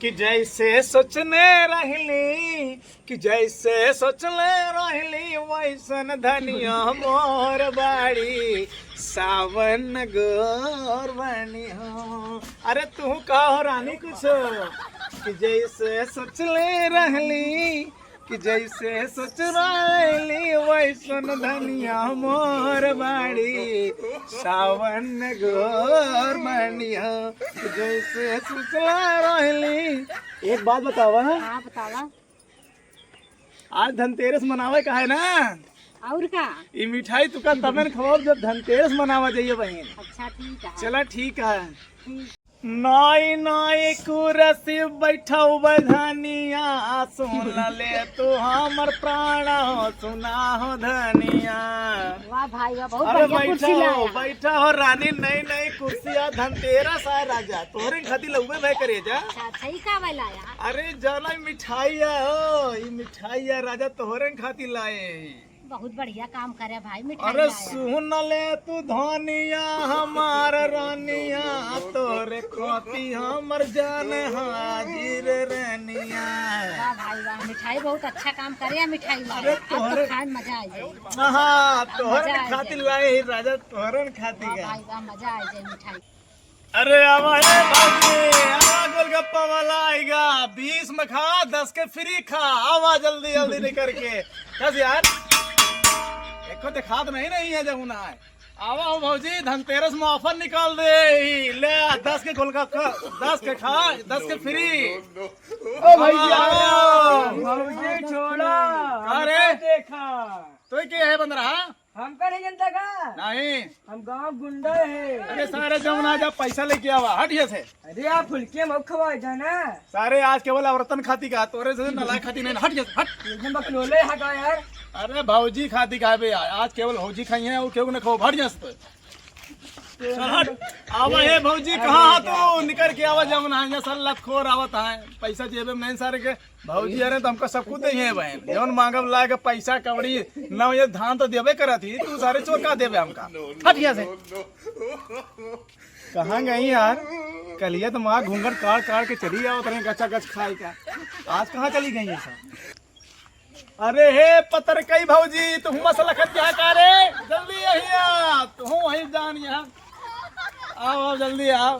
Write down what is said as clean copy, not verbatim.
कि जैसे सोचने रहली कि जैसे सोचले रहली वैसन धनिया मोर बाड़ी सावन गोर बनी हो। अरे तू कहो रानी कुछ कि जैसे सोचले रहली कि जैसे सोच रहली वैसन धनिया मोर बाड़ी सावन गोर बनी हो। जैसे सोचला रहली। एक बात बतावा। हाँ बतावा। आज धनतेरस मनावे का है ना। और का ये मिठाई तुका तबे न खवाब जब धनतेरस मनावा जाइए बहन। अच्छा ठीक है। चला ठीक है। ठीक। नाई नाई कुरसी बैठौ बधनिया सुन ले तू हमर प्राण हो सुना हो धनिया। वाह भाई वाह, बहुत अरे बढ़िया कुर्सी लाया। बैठा हो रानी नई नई कुर्सिया धनतेरस है राजा तोहरे खातिर लउबे भाई करे जा। अच्छा सही का भाई लाया। अरे जाना मिठाई है हो ये मिठाई है राजा तोहरे खातिर लाए। बहुत बढ़िया काम करे भाई मिठाई अरे लाया। सुन ले तू धनिया हमार रानिया तोरे खाती हमर जान हाजिर रानिया। वाह भाई वाह, मिठाई बहुत अच्छा काम करे मिठाई लाया। अरे अब तो खाए में मजा आ जाए। हाँ तोहरे मजा आ खातिर जाए। लाए ही राजा तोहरे खातिर वाह का। भाई वाह, मजा आ जाए मिठाई। अरे आवा है भाई आवा गोलगप्पा वाला आएगा 20 में खा 10 के फ्री खा। आवा जल्दी जल्दी निकल के कस यार एको दिखात नहीं है जब है। आवा हो भौजी धनतेरस में ऑफर निकाल दे ले 10 के गोलगप्पा 10 के खा 10 के फ्री। ओ भैया आवा। भौजी छोड़ा अरे देखा तो क्या है बंद रहा हमका नहीं जनता का नहीं। हम गांव गुंडा है। अरे सारे जमुना जा पैसा लेके आवा हटिए से। अरे आप फुलके मत खवा जाना सारे आज केवल औरतन खाती का तोरे से नला खाती नहीं हट जा हट। एकदम बकलोले हटा यार। अरे भौजी खाती का बे आज केवल भौजी खाई है और केहू न खाओ हट जा पे। चल हट आवा है भौजी कहाँ तू निकल के आवा जमुना है सल्ला खोर आवत है पैसा जेबे में नहीं सारे के भौजी अरे तो हमको सब कुछ दे है बहन जौन मांगब ला के पैसा कवड़ी न ये धान तो देबे करत ही तू सारे चोका देबे हमका हट से। कहाँ गई यार कलिया तो माँ घूंघट काट काट के चली आओ तेरे गचा गच खाई का आज कहाँ चली गई है सब। अरे हे पतर कई भौजी तुम मसला खत क्या करे जल्दी यही आ तू वही जान यहाँ आओ आओ जल्दी आओ।